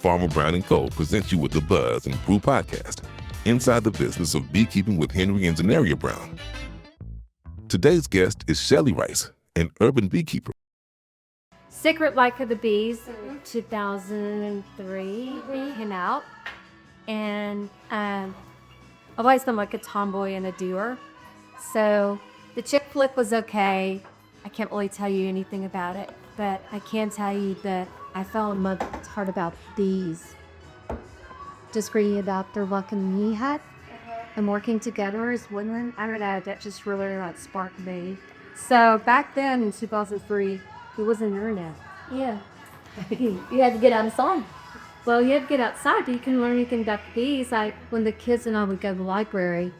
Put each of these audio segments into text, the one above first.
Farmer Brown & Co. presents you with the Buzz and Brew podcast, inside the business of beekeeping with Henry and ZaNaria Brown. Today's guest is Shelley Rice, an urban beekeeper. Secret Life of the Bees, 2003, came out. And I've always been like a tomboy and a doer. So the chick flick was okay. I can't really tell you anything about it, but I can tell you that I fell in love with the heart about bees. Just reading about their luck in the hut and working together as women. I don't know, that just really sparked me. So back then in 2003, it wasn't internet. Yeah. You had to get outside. Well, you have to get outside, but you can learn anything about the bees. When the kids and I would go to the library,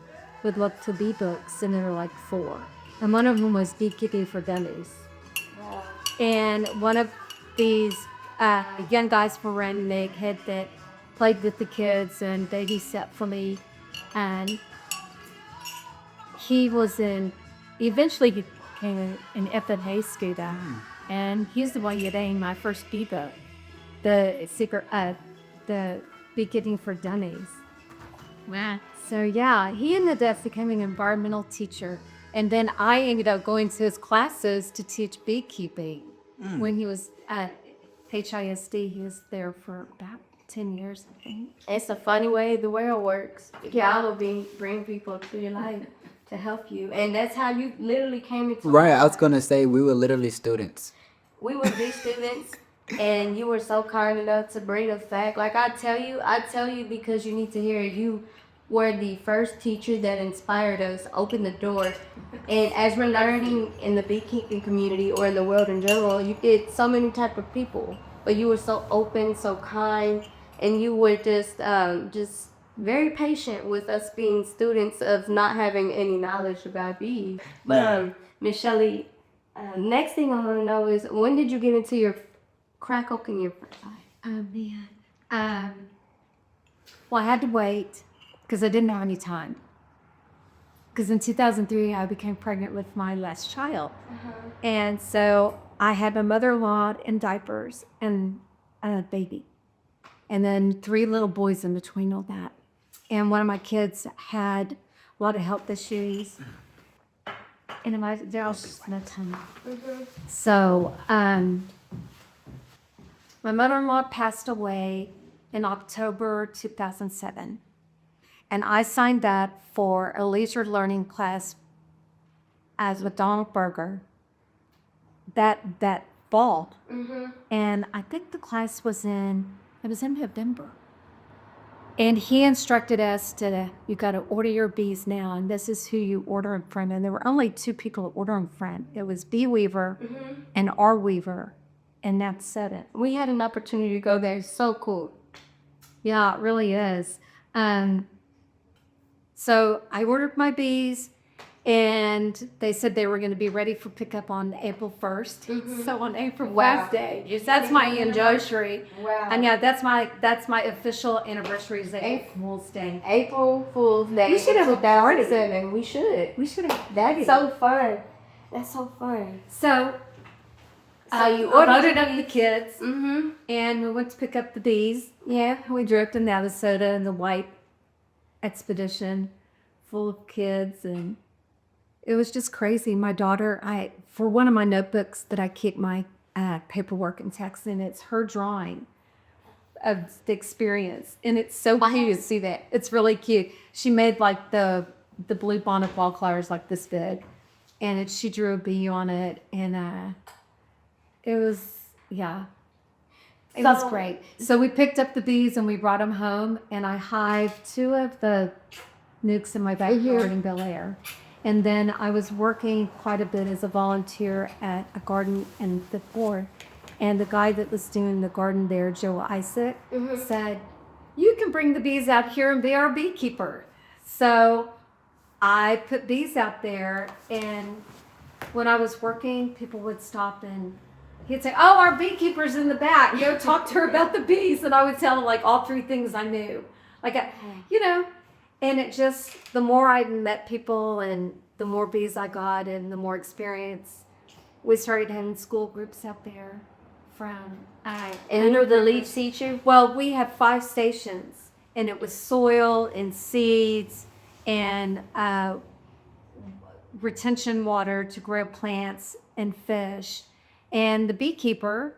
would look to bee books, and there were like 4. And one of them was Beekeeping for Dummies. Wow. And one of these young guys from Redneck had that played with the kids and babysat for me. And he eventually became an F&A student. And he's the one that named my first bee book, the Beekeeping for Dummies. Wow. So yeah, he ended up becoming an environmental teacher. And then I ended up going to his classes to teach beekeeping. When he was at HISD, he was there for about 10 years, I think. It's a funny way the world works. God will bring people to your life to help you. And that's how you literally came into Right, I was going to say we were literally students. We were big students, and you were so kind enough to bring the fact. Like I tell you because you need to hear it. You were the first teacher that inspired us, opened the door. And as we're learning in the beekeeping community or in the world in general, you get so many type of people. But you were so open, so kind, and you were just very patient with us being students of not having any knowledge about bees. But Miss Shelley, next thing I want to know is, when did you get into your crack open your first eye? Oh man. Well, I had to wait because I didn't have any time. Because in 2003, I became pregnant with my last child. And so I had my mother-in-law in diapers and a baby. And then 3 little boys in between all that. And one of my kids had a lot of health issues. And there was just no time. So my mother-in-law passed away in October 2007. And I signed up for a leisure learning class as with Donald Berger that fall. And I think the class was in November. And he instructed us you got to order your bees now, and this is who you order them from. And there were only 2 people to order them from. It was Bee Weaver and R Weaver, and that's it. We had an opportunity to go there. It's so cool. Yeah, it really is. So I ordered my bees, and they said they were going to be ready for pickup on April 1st. So on April Fool's Day, that's my anniversary. Wow. And yeah, that's my official anniversary is April Fool's Day. April Fool's Day. We should have a party. We should. We should have. That's so fun. That's so fun. So you I loaded up the kids, Mm-hmm. and we went to pick up the bees. Yeah. We drove to Navasota in the white expedition, full of kids, and it was just crazy. My daughter, for one of my notebooks that I keep my paperwork and text in, it's her drawing of the experience, and it's so cute to see that. It's really cute. She made like the blue bonnet wildflowers like this big, and she drew a bee on it, and it was It was great. So we picked up the bees and we brought them home, and I hived 2 of the nukes in my backyard in Bel Air. And then I was working quite a bit as a volunteer at a garden in the fort. And the guy that was doing the garden there, Joe Isaac, said, "You can bring the bees out here and be our beekeeper." So I put bees out there, and when I was working, people would stop and he'd say, "Oh, our beekeeper's in the back. Talk to her about the bees." And I would tell her like all 3 things I knew. And it just, the more I met people and the more bees I got and the more experience, we started having school groups out there from And you're the lead teacher? well, we have 5 stations, and it was soil and seeds and retention water to grow plants and fish, and the beekeeper.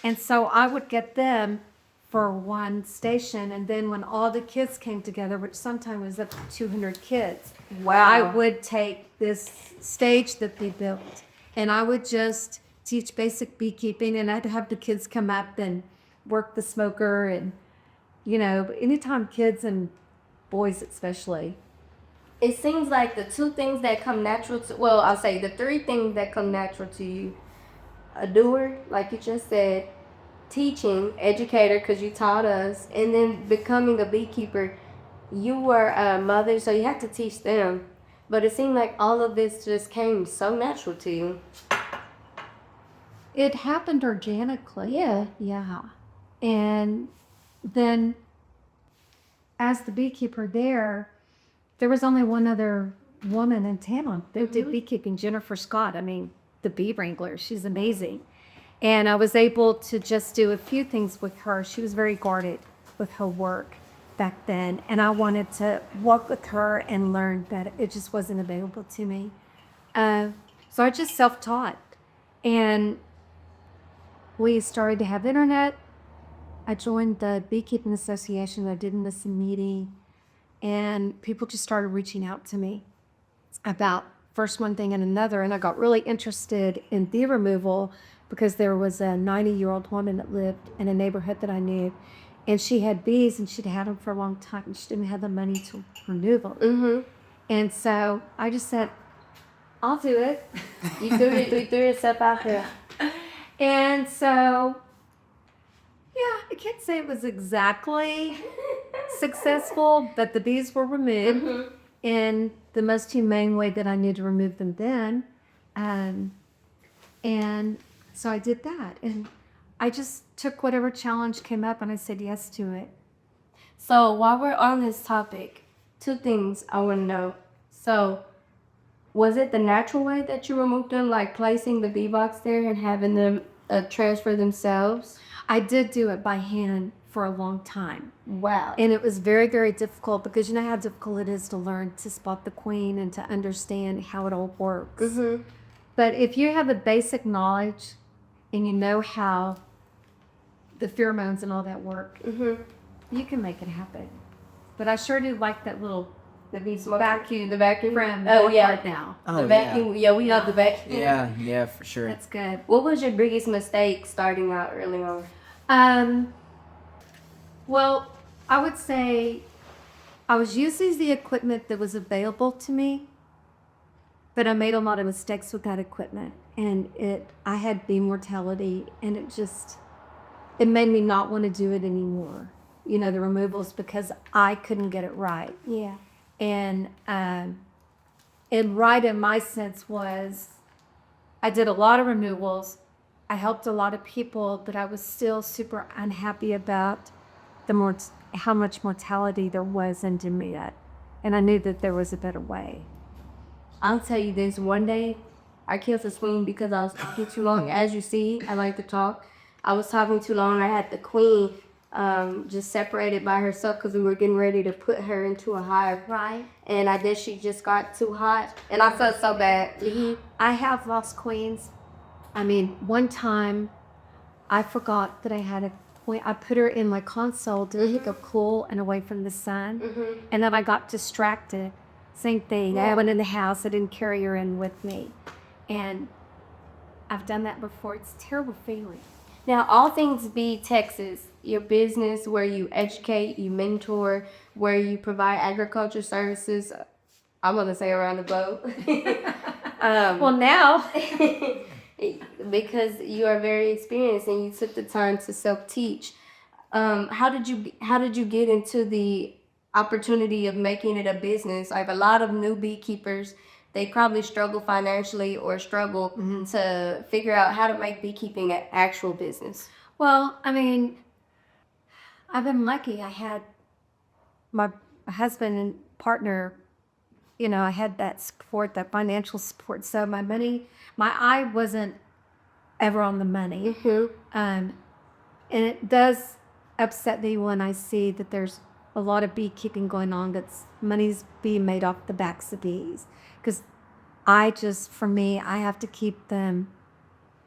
And so I would get them for one station, and then when all the kids came together, which sometimes was up to 200 kids, Wow. I would take this stage that they built, and I would just teach basic beekeeping, and I'd have the kids come up and work the smoker, and anytime kids and boys especially. It seems like the 2 things that come natural to, well, I'll say the 3 things that come natural to you: a doer, like you just said, teaching, educator, because you taught us, and then becoming a beekeeper. You were a mother, so you had to teach them. But it seemed like all of this just came so natural to you. It happened organically. Yeah. Yeah. And then as the beekeeper there was only one other woman in town that did beekeeping, Jennifer Scott. I mean, the bee wrangler. She's amazing. And I was able to just do a few things with her. She was very guarded with her work back then. And I wanted to walk with her and learn that it just wasn't available to me. So I just self-taught. And we started to have internet. I joined the Beekeeping Association. I didn't miss a meeting. And people just started reaching out to me about first one thing and another. And I got really interested in bee removal because there was a 90-year-old woman that lived in a neighborhood that I knew. And she had bees, and she'd had them for a long time, and she didn't have the money to remove them. Mm-hmm. And so I just said, I'll do it. You threw yourself out there. And so, yeah, I can't say it was exactly successful, but the bees were removed in the most humane way that I knew to remove them then. And so I did that. And I just took whatever challenge came up, and I said yes to it. So while we're on this topic, 2 things I want to know. So was it the natural way that you removed them, like placing the bee box there and having them transfer themselves? I did do it by hand for a long time. Wow. And it was very, very difficult because you know how difficult it is to learn to spot the queen and to understand how it all works. Mm-hmm. But if you have the basic knowledge and you know how the pheromones and all that work, you can make it happen. But I sure do like that little vacuum. The vacuum? From Oh, yeah. right now. The vacuum. Yeah, we love the vacuum. Yeah, for sure. That's good. What was your biggest mistake starting out early on? Well, I would say I was using the equipment that was available to me, but I made a lot of mistakes with that equipment, and I had bee mortality, and it made me not want to do it anymore. The removals, because I couldn't get it right. Yeah. And right in my sense was I did a lot of removals. I helped a lot of people, but I was still super unhappy about how much mortality there was in Jamaica. And I knew that there was a better way. I'll tell you this, one day I killed a queen because I was talking too long. As you see, I like to talk. I was talking too long. I had the queen just separated by herself because we were getting ready to put her into a hive. Right. And I guess she just got too hot. And I felt so bad. I have lost queens. I mean, one time I forgot that I had a queen. I put her in my console to keep her cool and away from the sun. And then I got distracted. Same thing. I went in the house. I didn't carry her in with me. And I've done that before. It's a terrible feeling. Now, All Things Bee Texas, your business where you educate, you mentor, where you provide agriculture services, I'm going to say around the globe. Well, now. Because you are very experienced and you took the time to self-teach. How did you get into the opportunity of making it a business? Like a lot of new beekeepers, they probably struggle financially or struggle to figure out how to make beekeeping an actual business. Well, I mean, I've been lucky. I had my husband and partner, I had that support, that financial support. So my eye wasn't ever on the money. Mm-hmm. And it does upset me when I see that there's a lot of beekeeping going on that's money's being made off the backs of bees. Because for me, I have to keep them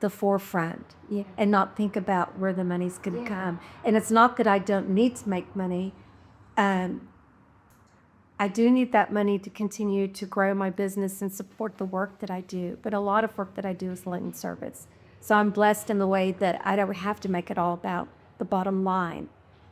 the forefront and not think about where the money's going to come. And it's not that I don't need to make money. I do need that money to continue to grow my business and support the work that I do. But a lot of work that I do is lending service. So I'm blessed in the way that I don't have to make it all about the bottom line.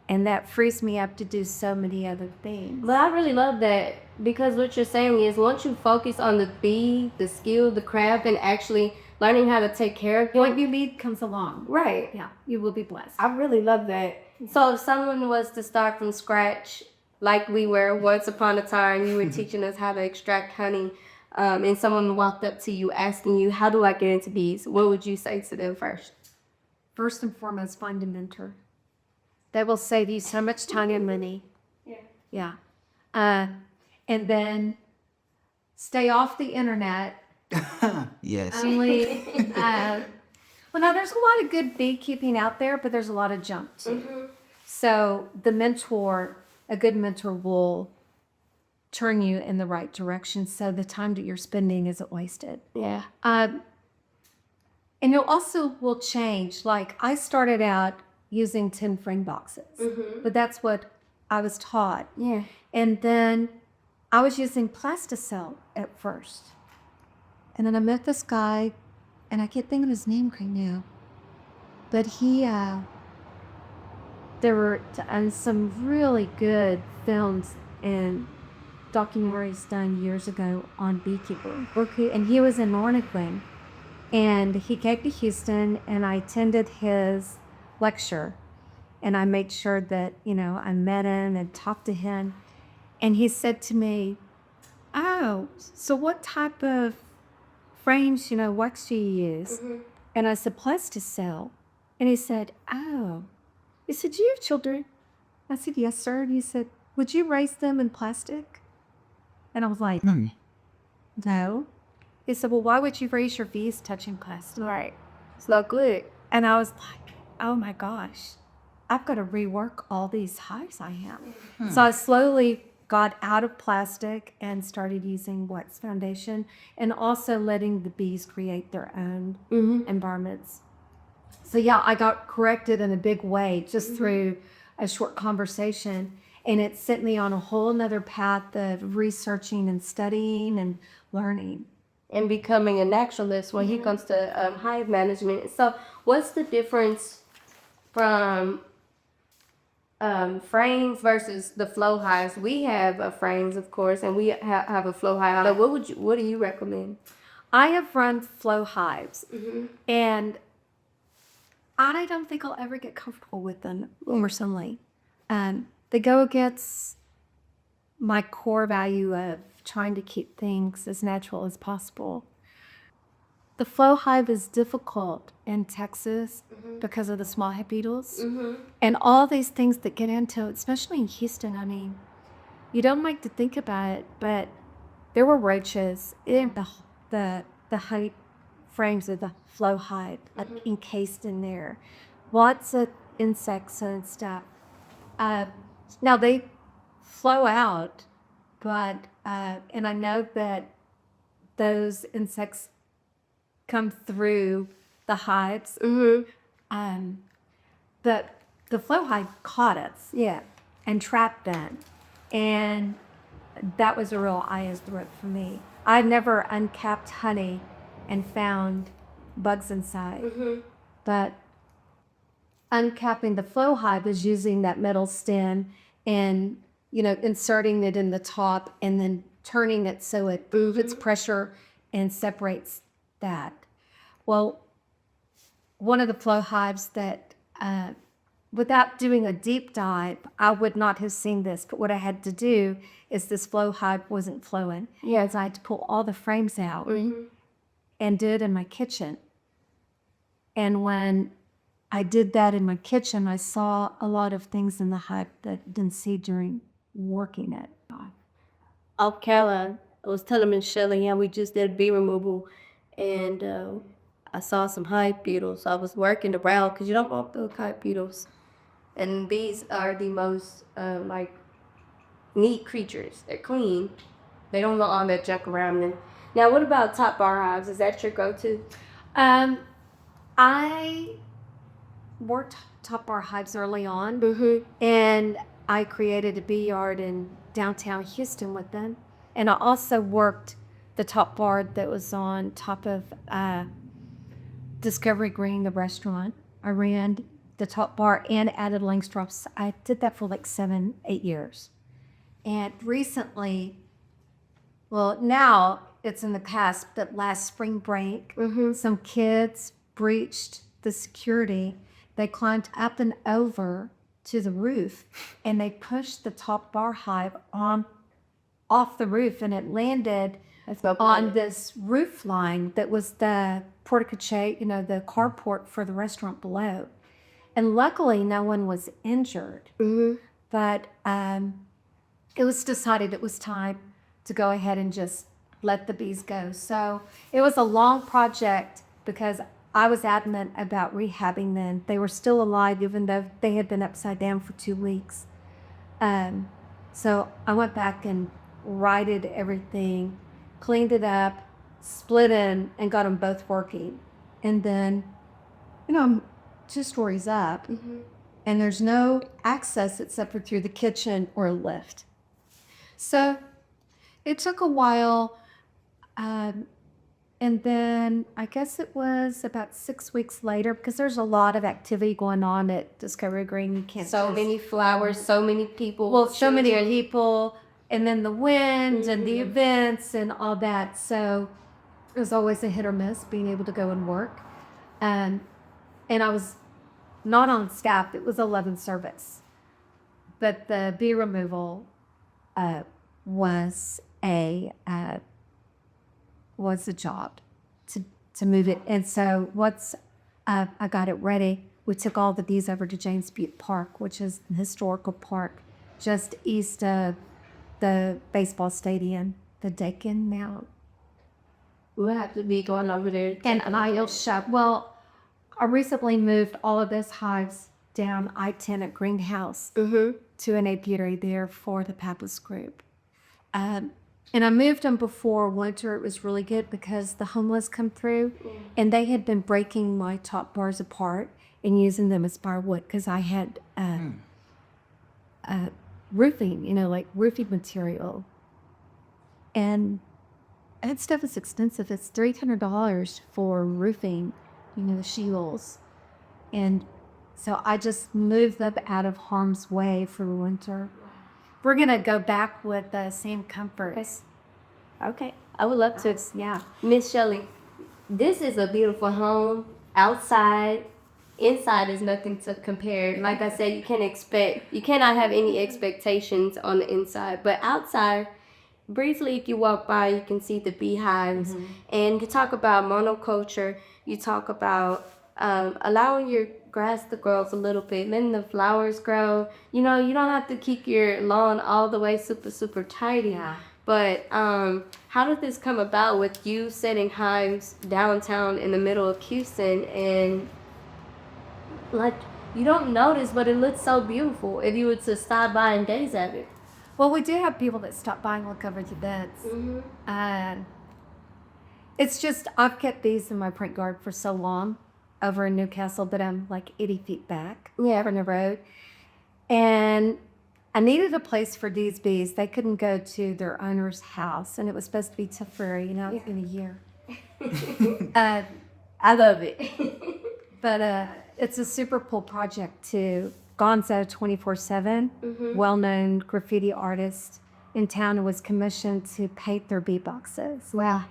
And that frees me up to do so many other things. But I really love that, because what you're saying is once you focus on the bee, the skill, the craft, and actually learning how to take care of What you need comes along. Right. Yeah, you will be blessed. I really love that. So if someone was to start from scratch, like we were once upon a time, you were teaching us how to extract honey, and someone walked up to you asking you, how do I get into bees? What would you say to them first? First and foremost, find a mentor. That will save you so much time and money. Yeah. And then stay off the internet. Yes. Only, well, now there's a lot of good beekeeping out there, but there's a lot of junk too. So a good mentor will turn you in the right direction, so the time that you're spending isn't wasted. Yeah. And it also will change. Like, I started out using 10 frame boxes, but that's what I was taught. Yeah. And then I was using plasticell at first. And then I met this guy, and I can't think of his name right now, but there were some really good films and documentaries done years ago on beekeeping. And he was in Nornicling, and he came to Houston, and I attended his lecture, and I made sure that, I met him and talked to him. And he said to me, "Oh, so what type of frames, wax do you use?" And I said, "Plasticell." And he said, "Oh." He said, "Do you have children?" I said, "Yes, sir." And he said, "Would you raise them in plastic?" And I was like, "No." He said, "Well, why would you raise your bees touching plastic?" Right. It's not good. And I was like, oh my gosh, I've got to rework all these hives I have. So I slowly got out of plastic and started using wax foundation, and also letting the bees create their own environments. So yeah, I got corrected in a big way just through a short conversation, and it sent me on a whole nother path of researching and studying and learning. And becoming a naturalist when it comes to hive management. So what's the difference from frames versus the flow hives? We have frames, of course, and we have a flow hive. But what do you recommend? I have run flow hives, and I don't think I'll ever get comfortable with them personally. They go against my core value of trying to keep things as natural as possible. The flow hive is difficult in Texas because of the small hive beetles and all these things that get into it, especially in Houston. I mean, you don't like to think about it, but there were roaches in the hive frames of the flow hive encased in there. Lots of insects and stuff. Now they flow out, but and I know that those insects come through the hives. But the flow hive caught us, and trapped them, and that was a real eye-opener for me. I'd never uncapped honey and found bugs inside, but uncapping the flow hive is using that metal stem and inserting it in the top and then turning it so it puts pressure and separates that. Well, one of the flow hives that, without doing a deep dive, I would not have seen this, but what I had to do is this flow hive wasn't flowing. So I had to pull all the frames out and do it in my kitchen. And when I did that in my kitchen, I saw a lot of things in the hive that I didn't see during working it. Off Carolina, I was telling Miss Shelley, we just did bee removal, and I saw some hive beetles. I was working around because you don't want those hive beetles. And bees are the most like neat creatures. They're clean. They don't want all that junk around them. Now, what about top bar hives? Is that your go-to? I worked top bar hives early on, Mm-hmm. and I created a bee yard in downtown Houston with them. And I also worked the top bar that was on top of Discovery Green, the restaurant. I ran the top bar and added Langstroths. I did that for like 7-8 years. And recently, well, now it's in the past, but last spring break, some kids breached the security. They climbed up and over to the roof, and they pushed the top bar hive off the roof, and it landed on this roof line that was the porte-cochere, the carport for the restaurant below. And luckily, no one was injured. But it was decided it was time to go ahead and just let the bees go. So it was a long project because I was adamant about rehabbing them. They were still alive even though they had been upside down for 2 weeks. So I went back and righted everything, cleaned it up, split in, and got them both working. And then, 2 stories up, and there's no access except for through the kitchen or a lift. So it took a while, and then I guess it was about 6 weeks later, because there's a lot of activity going on at Discovery Green. You can't So many flowers, so many people. well, so many people, and then the wind and the events and all that. So it was always a hit or miss being able to go and work. And I was not on staff. It was 11 service. But the bee removal was a job to move it. And so once I got it ready, we took all the bees over to James Butte Park, which is the historical park just east of the baseball stadium, the Dakin Mount. We'll have to be going over there. And I'll shop. Well, I recently moved all of those hives down I-10 at Greenhouse to an apiary there for the Pappas group. And I moved them before winter. It was really good because the homeless come through, and they had been breaking my top bars apart and using them as firewood because I had roofing, like roofing material. And that stuff is expensive. It's $300 for roofing, the shingles. And so I just moved them out of harm's way for winter. We're going to go back with the same comforts. Okay. I would love to. Yeah. Miss Shelley, this is a beautiful home. Outside, inside is nothing to compare. Like I said, you cannot have any expectations on the inside. But outside, briefly, if you walk by, you can see the beehives. And you talk about monoculture. You talk about allowing your grass to grow a little bit, letting the flowers grow. You don't have to keep your lawn all the way super, super tidy. Yeah. But how did this come about with you setting hives downtown in the middle of Houston? And like, you don't notice, but it looks so beautiful if you were to stop by and gaze at it. Well, we do have people that stop by and look over the beds. It's just, I've kept these in my print guard for so long over in Newcastle, but I'm like 80 feet back from the road. And I needed a place for these bees. They couldn't go to their owner's house, and it was supposed to be temporary, it's been a year. I love it. But it's a super cool project too. Gonzo 24/7, well-known graffiti artist in town, was commissioned to paint their bee boxes. Wow.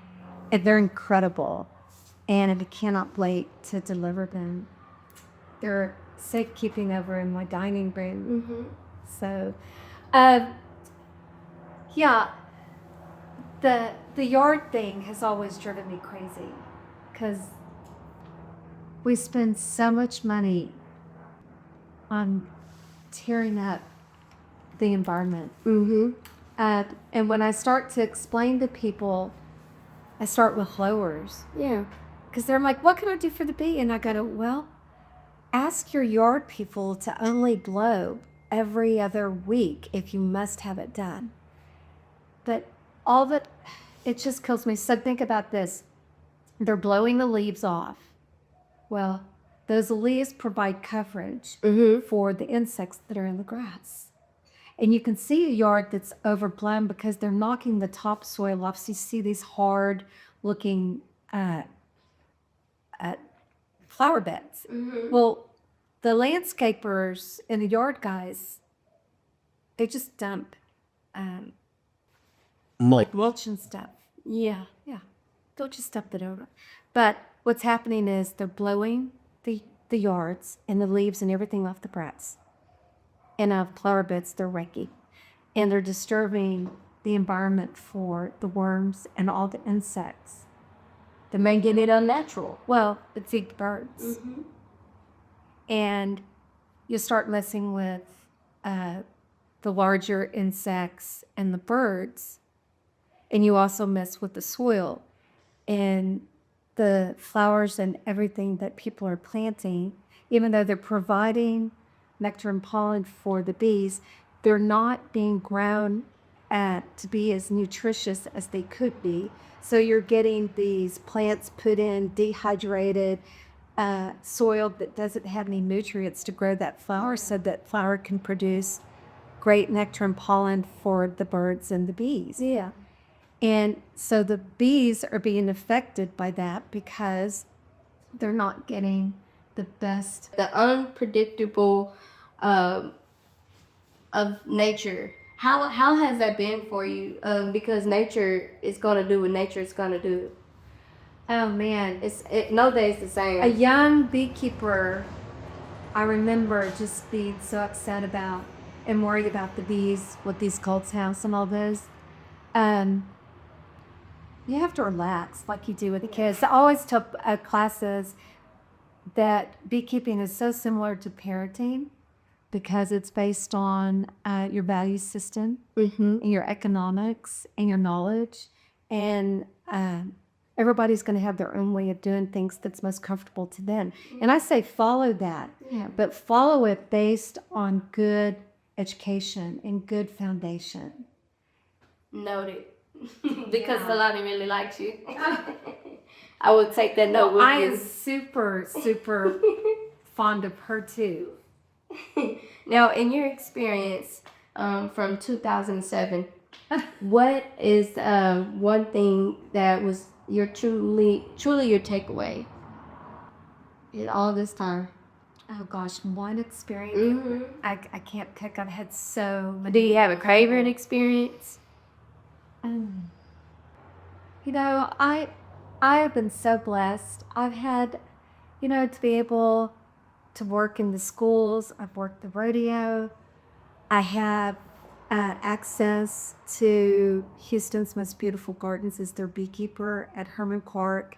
And they're incredible, and I cannot wait to deliver them. They're safekeeping over in my dining room. So, yeah, the yard thing has always driven me crazy because we spend so much money on tearing up the environment. And when I start to explain to people, I start with flowers. Yeah. because they're like, what can I do for the bee? And I go, well, ask your yard people to only blow every other week if you must have it done. But all that, it just kills me. So think about this. They're blowing the leaves off. Well, those leaves provide coverage for the insects that are in the grass. And you can see a yard that's overblown because they're knocking the topsoil off. So you see these hard looking flower beds. Well, the landscapers and the yard guys, they just dump mulch and stuff. Yeah. Yeah, they'll just dump it over. But what's happening is they're blowing the yards and the leaves and everything off the brats. And of flower beds, they're raking. And they're disturbing the environment for the worms and all the insects. They're making it unnatural. Well, the feed birds. And you start messing with the larger insects and the birds. And you also mess with the soil and the flowers and everything that people are planting. Even though they're providing nectar and pollen for the bees, they're not being grown to be as nutritious as they could be. So you're getting these plants put in dehydrated soil that doesn't have any nutrients to grow that flower, so that flower can produce great nectar and pollen for the birds and the bees. Yeah. And so the bees are being affected by that because they're not getting the best. The unpredictable of nature. How has that been for you? Because nature is gonna do what nature is gonna do. Oh man, No day is the same. a young beekeeper, I remember just being so upset about and worried about the bees with these cults house and all those. You have to relax like you do with the kids. I always tell classes that beekeeping is so similar to parenting because it's based on your value system and your economics and your knowledge. And everybody's going to have their own way of doing things that's most comfortable to them. And I say follow that, but follow it based on good education and good foundation. Noted. Because Salani really likes you. I would take that note with I you. am super, super fond of her too. Now, in your experience from 2007, what is one thing that was your truly your takeaway in all this time? Oh gosh, one experience. I can't pick. I've had so many. Do you have a favorite experience? You know, I have been so blessed. I've had, to be able to work in the schools. I've worked the rodeo. I have access to Houston's most beautiful gardens as their beekeeper at Herman Park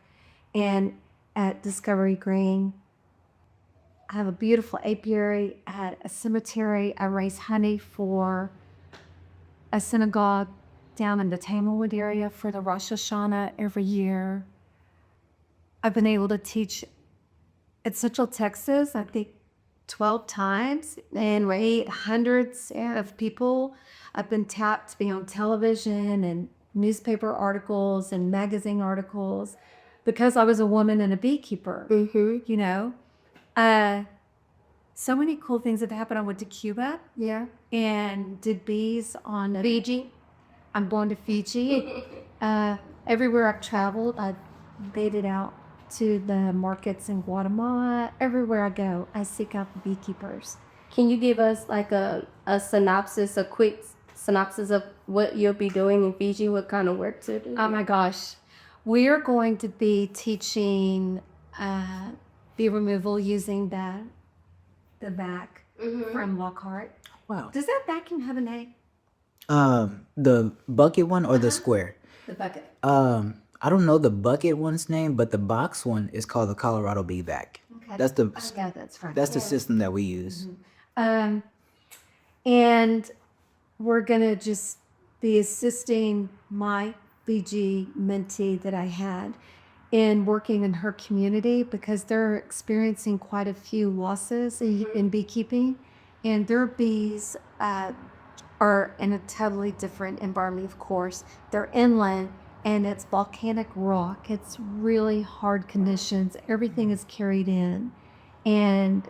and at Discovery Green. I have a beautiful apiary at a cemetery. I raise honey for a synagogue down in the Tanglewood area for the Rosh Hashanah every year. I've been able to teach at Central Texas, I think 12 times, and raised hundreds of people. I've been tapped to be on television and newspaper articles and magazine articles because I was a woman and a beekeeper, So many cool things have happened. I went to Cuba and did bees on Fiji. I'm going to Fiji. Everywhere I've traveled, I've made it out to the markets in Guatemala. Everywhere I go, I seek out the beekeepers. Can you give us like a synopsis, a quick synopsis of what you'll be doing in Fiji? What kind of work to do? Oh my gosh. We're going to be teaching bee removal using the vac from Lockhart. Wow. Does that vacuum have a name? The bucket one or the square? The bucket. I don't know the bucket one's name, but the box one is called the Colorado Bee Vac. Okay. That's the Yeah, that's right. that's the system that we use. And we're gonna just be assisting my Fiji mentee that I had in working in her community because they're experiencing quite a few losses in beekeeping, and their bees are in a totally different environment, of course. They're inland and it's volcanic rock. It's really hard conditions. Everything is carried in. And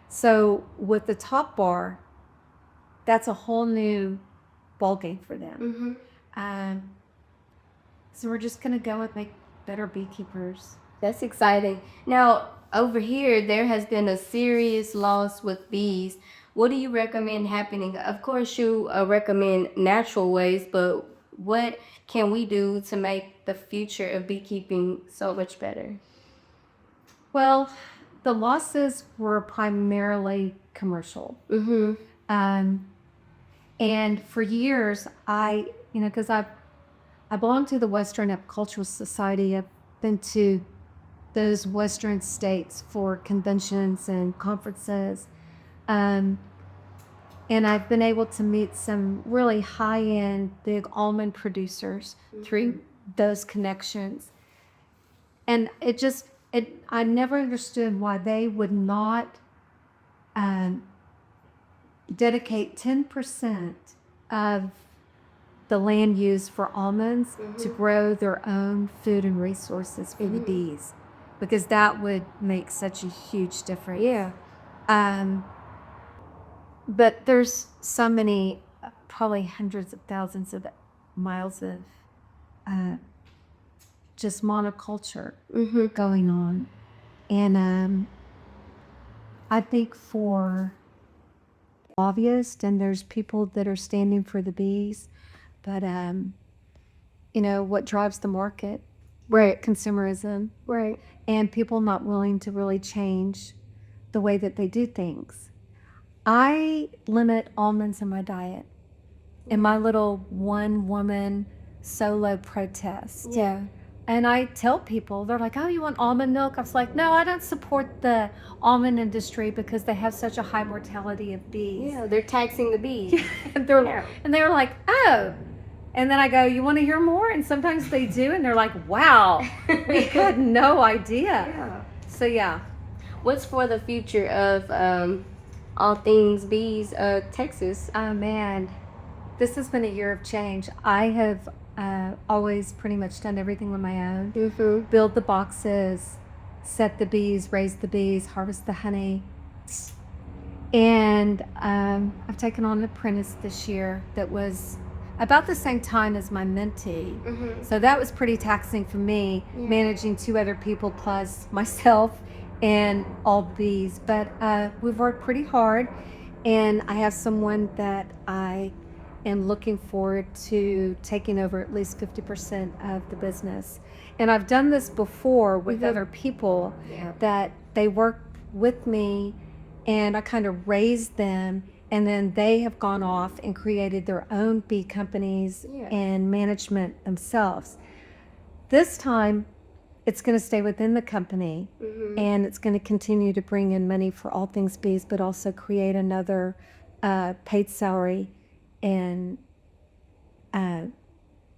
so with the top bar, that's a whole new ballgame for them. So we're just going to go and make better beekeepers. That's exciting. Now, over here, there has been a serious loss with bees. What do you recommend happening? Of course, you recommend natural ways, but what can we do to make the future of beekeeping so much better? Well, the losses were primarily commercial. And for years, because I belong to the Western Apicultural Society. I've been to those Western states for conventions and conferences. And I've been able to meet some really high-end big almond producers through those connections. And I never understood why they would not dedicate 10% of the land used for almonds to grow their own food and resources for the bees, because that would make such a huge difference. Yeah. But there's so many, probably hundreds of thousands of miles of just monoculture going on. And I think for lobbyists, and there's people that are standing for the bees, but what drives the market? Right. Consumerism. Right. And people not willing to really change the way that they do things. I limit almonds in my diet in my little one-woman solo protest. Yeah. And I tell people, they're like, oh, you want almond milk? I was like, no, I don't support the almond industry because they have such a high mortality of bees. Yeah, they're taxing the bees. And they're like, oh. And then I go, you want to hear more? And sometimes they do, and they're like, wow, we had no idea. Yeah. So, yeah. What's for the future of all things bees, Texas? Oh, man. This has been a year of change. I have always pretty much done everything on my own. Build the boxes, set the bees, raise the bees, harvest the honey. And I've taken on an apprentice this year that was about the same time as my mentee. So that was pretty taxing for me, managing 2 other people plus myself and all the bees. But we've worked pretty hard, and I have someone that I am looking forward to taking over at least 50% of the business. And I've done this before with other people that they work with me, and I kind of raised them, and then they have gone off and created their own bee companies and management themselves. This time, it's going to stay within the company, and it's going to continue to bring in money for all things bees, but also create another paid salary and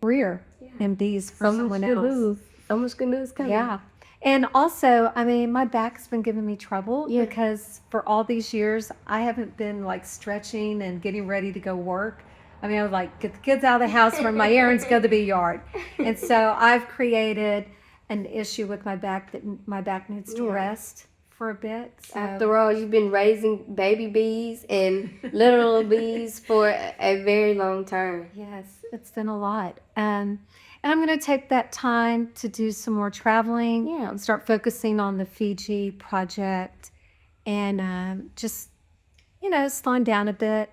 career in bees for someone else. Almost good news coming. Yeah. And also, I mean, my back's been giving me trouble because for all these years, I haven't been like stretching and getting ready to go work. I mean, I would like get the kids out of the house, run my errands, go to the bee yard. And so I've created an issue with my back that my back needs to rest for a bit. So. After all, you've been raising baby bees and literal bees for a very long time. Yes, it's been a lot. And I'm going to take that time to do some more traveling. Yeah. And start focusing on the Fiji project and just, slowing down a bit,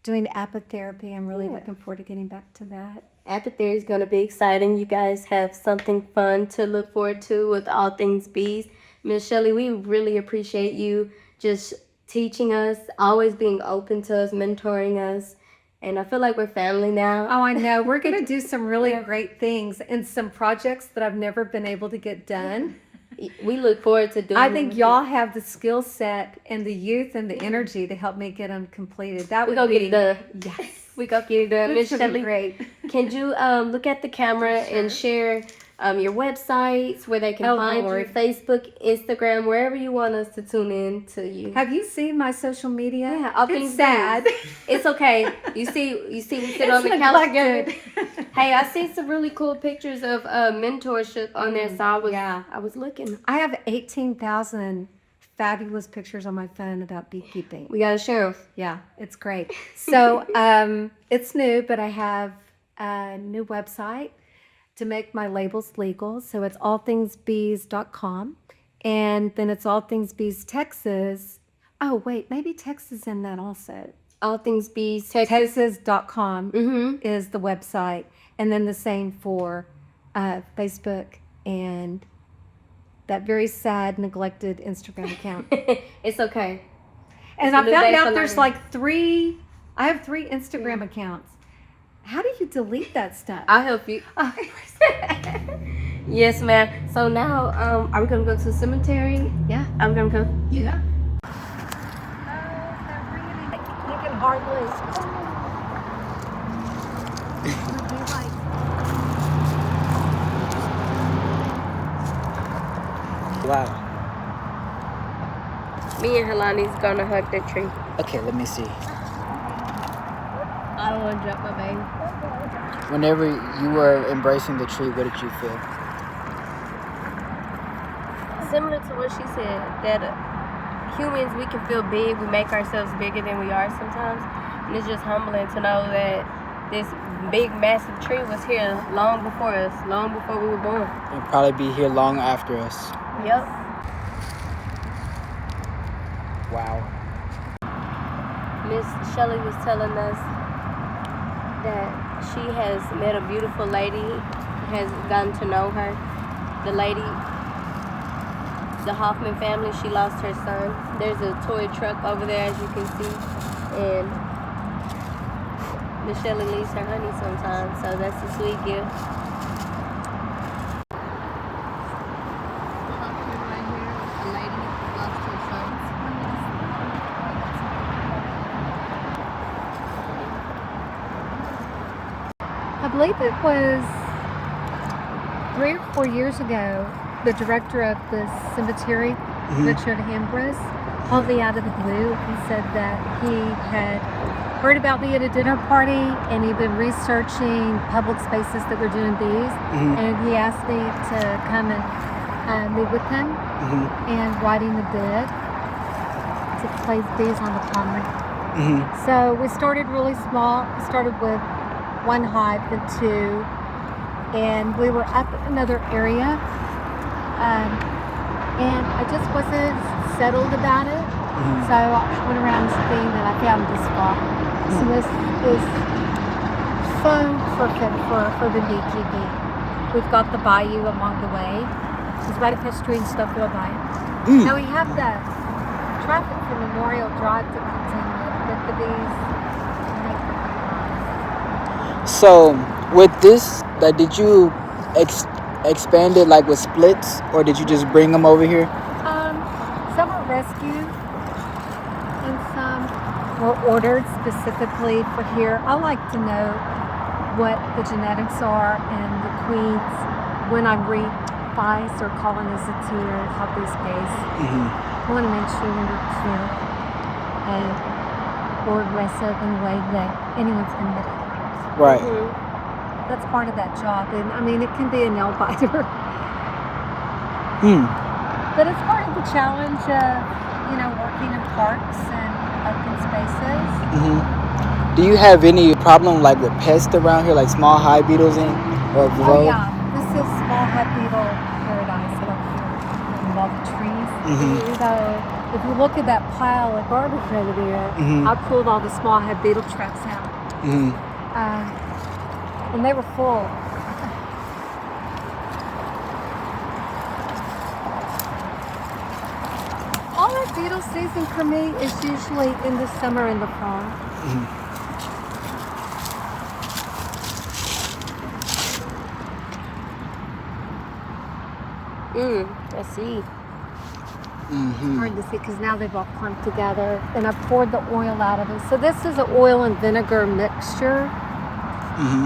doing apitherapy. I'm really looking forward to getting back to that. Apitherapy is going to be exciting. You guys have something fun to look forward to with all things bees. Miss Shelley, we really appreciate you just teaching us, always being open to us, mentoring us. And I feel like we're family now. Oh, I know. We're going to do some really great things and some projects that I've never been able to get done. We look forward to doing I think y'all have the skill set and the youth and the energy to help me get them completed. That we would go be... get it done. Yes. We go get it done. Miss This would be Shelley, great. can you look at the camera and share your websites, where they can Oh, find Lord. you, Facebook, Instagram, wherever you want us to tune in to you. Have you seen my social media? Yeah, all it's things sad. It's okay. You see, we sit on the It's couch together. neglected. Hey, I see some really cool pictures of mentorship on there, so I was looking. I have 18,000 fabulous pictures on my phone about beekeeping. We gotta share 'em. Yeah, it's great. So it's new, but I have a new website to make my labels legal. So it's allthingsbees.com. And then it's All Things Bees Texas. Oh, wait, maybe Texas in that also. All Things Bees, Texas. Texas.com is the website. And then the same for Facebook and that very sad, neglected Instagram account. It's okay. And It's a I new found day out for there's learning. like 3, I have 3 Instagram accounts. How do you delete that stuff? I'll help you. Yes, ma'am. So now, are we gonna go to the cemetery? Yeah. I'm gonna go. Yeah. You can hardly. Wow. Me and Helani's gonna hug the tree. Okay, let me see. I don't wanna drop my baby. Whenever you were embracing the tree, what did you feel? Similar to what she said, that humans, we can feel big. We make ourselves bigger than we are sometimes. And it's just humbling to know that this big, massive tree was here long before us, long before we were born. It'll probably be here long after us. Yep. Wow. Miss Shelley was telling us that she has met a beautiful lady, has gotten to know her. The lady, the Hoffman family, she lost her son. There's a toy truck over there, as you can see, and Miss Shelley leaves her honey sometimes, so that's a sweet gift. Hoffman right here, a lady lost her son. I believe it was 3 or 4 years ago, the director of the cemetery, Richard Ambrose, called me out of the blue and said that he had heard about me at a dinner party and he'd been researching public spaces that were doing bees. And he asked me to come and meet with him and writing the bid to place bees on the pond. So we started really small. We started with 1 hive, then 2, and we were up in another area, and I just wasn't settled about it. So I went around Spain and I found this spot. So this is so perfect for the beekeeping. We've got the bayou along the way. It's right across the street in Stouffville Bayou. Now we have the traffic from Memorial Drive to continue with the bees. So, with this, did you expand it like with splits, or did you just bring them over here? Some were rescued, and some were ordered specifically for here. I like to know what the genetics are and the queens when I'm refies or colonizers here, how these bees. I want to make sure they're cute or aggressive in a way that anyone's going to get it. Right. That's part of that job, and I mean it can be a nail biter. But it's part of the challenge of, working in parks and open spaces. Do you have any problem like with pests around here, like small hive beetles or Oh varroa? yeah, this is small hive beetle paradise up here with all the trees. So if you look at that pile of garbage over there, I pulled all the small hive beetle traps out. And they were full. All that beetle season for me is usually in the summer and the fall. I see. Hard to see because now they've all clumped together, and I poured the oil out of it. So this is an oil and vinegar mixture,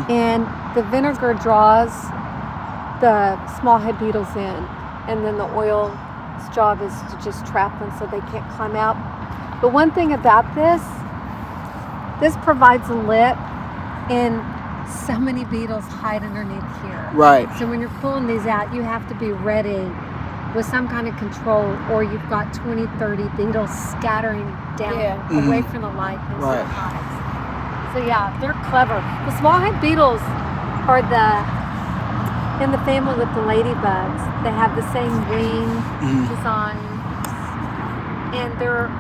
and the vinegar draws the small head beetles in, and then the oil's job is to just trap them so they can't climb out. But one thing about this provides a lip, and so many beetles hide underneath here. Right. So when you're pulling these out, you have to be ready with some kind of control, or you've got 20, 30 beetles scattering down away from the light into the hives. So yeah, they're clever. The small head beetles are in the family with the ladybugs. They have the same wing design, and they're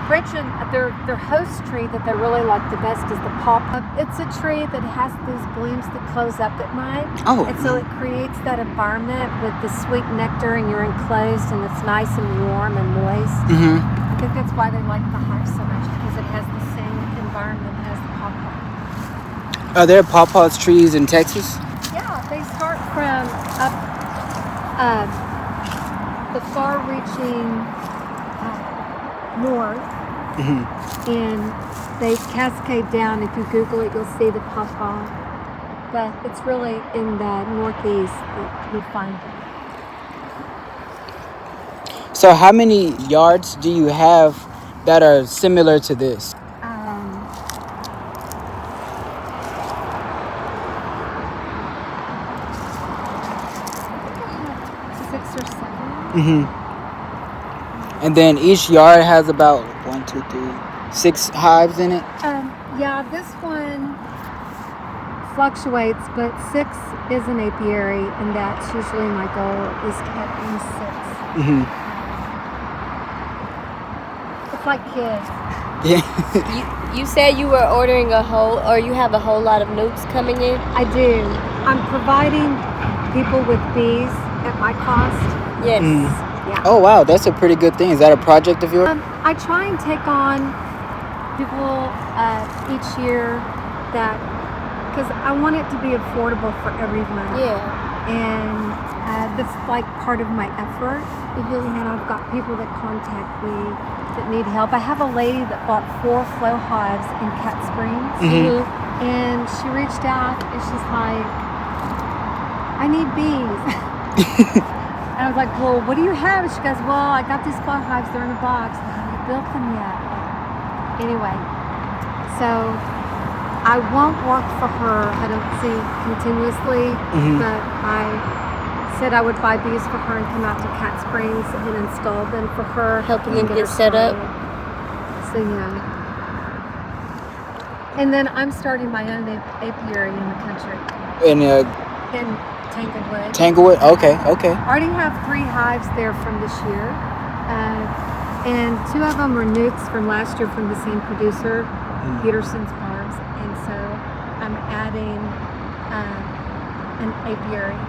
rich in their host tree that they really like the best is the pawpaw. It's a tree that has these blooms that close up at night. Oh. And so it creates that environment with the sweet nectar, and you're enclosed, and it's nice and warm and moist. I think that's why they like the hive so much, because it has the same environment as the pawpaw. Are there pawpaw trees in Texas? Yeah, they start from up the far-reaching north, and they cascade down. If you Google it, you'll see the pawpaw. But it's really in the northeast that you find them. So how many yards do you have that are similar to this? 6 or 7. And then each yard has about 1, 2, 3, 6 hives in it? Yeah, this one fluctuates, but 6 is an apiary, and that's usually my goal, is to get at least 6. It's like kids. Yeah. You said you were ordering you have a whole lot of notes coming in? I do. I'm providing people with bees at my cost. Yes. Yeah. Oh, wow. That's a pretty good thing. Is that a project of yours? I try and take on people each year because I want it to be affordable for everyone. Yeah. And that's like part of my effort. And I've got people that contact me that need help. I have a lady that bought 4 flow hives in Cat Springs. And she reached out and she's like, I need bees. And I was like, well, what do you have? And she goes, well, I got these flow hives. They're in a box. I haven't built them yet. Anyway, so I won't work for her, I don't see, continuously, but I said I would buy bees for her and come out to Cat Springs and install them for her. Helping them and get her set up. started. So, yeah. And then I'm starting my own apiary in the country. In Tanglewood. Tanglewood? Okay. I already have 3 hives there from this year. And 2 of them were nukes from last year from the same producer, Peterson's Farms. And so I'm adding an apiary.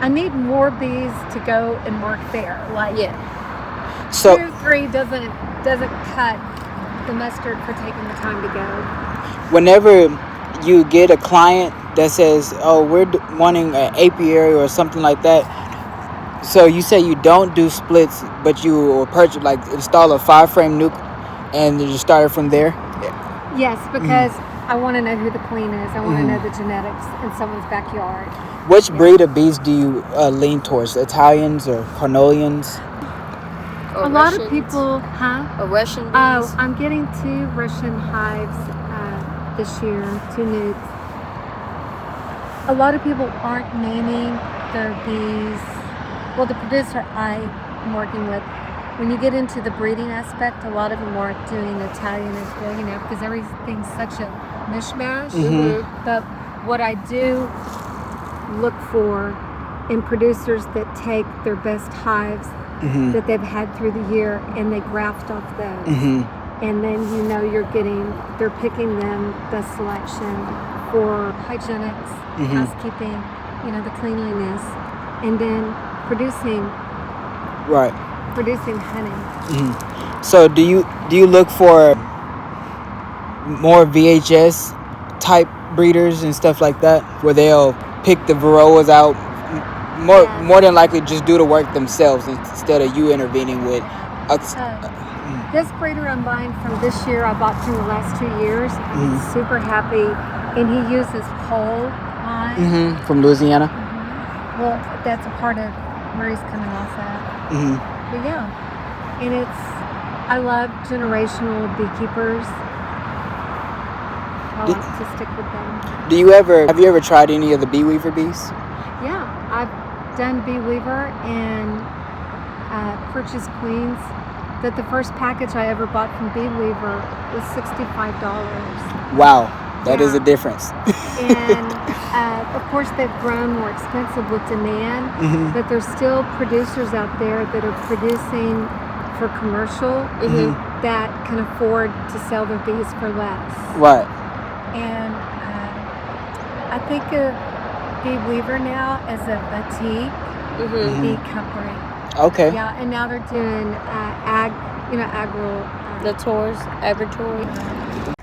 I need more bees to go and work there. So 2 or 3 doesn't cut the mustard for taking the time to go. whenever you get a client that says, oh, we're wanting an apiary or something like that, so you say you don't do splits, but you will purchase, install a 5-frame nuke and you start it from there? Yes, because I want to know who the queen is. I want to know the genetics in someone's backyard. Which breed of bees do you lean towards? Italians or Carnolians? Or A lot of Russians? people, Or Russian bees? Oh, I'm getting 2 Russian hives this year, 2 nukes. A lot of people aren't naming their bees. Well, the producer I'm working with, when you get into the breeding aspect, a lot of them aren't doing Italian as well, because everything's such a mishmash. But what I do look for in producers that take their best hives that they've had through the year and they graft off those. And then they're picking them the selection for hygienics, housekeeping, the cleanliness, and then producing honey. So do you look for more VHS type breeders and stuff like that, where they'll pick the varroas out more than likely just do the work themselves instead of you intervening with This breeder I'm buying from this year, I bought from the last 2 years. I'm super happy, and he uses pole hives. from Louisiana? Well, that's a part of where he's coming off at. Hmm. But yeah, and I love generational beekeepers. I like to stick with them. Have you ever tried any of the bee weaver bees? Yeah, I've done bee weaver and purchased queens. That the first package I ever bought from bee weaver was $65. Wow, that is Yeah. a difference. And of course they've grown more expensive with demand, Mhm. but there's still producers out there that are producing for commercial that can afford to sell their bees for less. Right. And I think of bee weaver now as a boutique bee company. Okay. Yeah, and now they're doing agro. The tours, agri tours.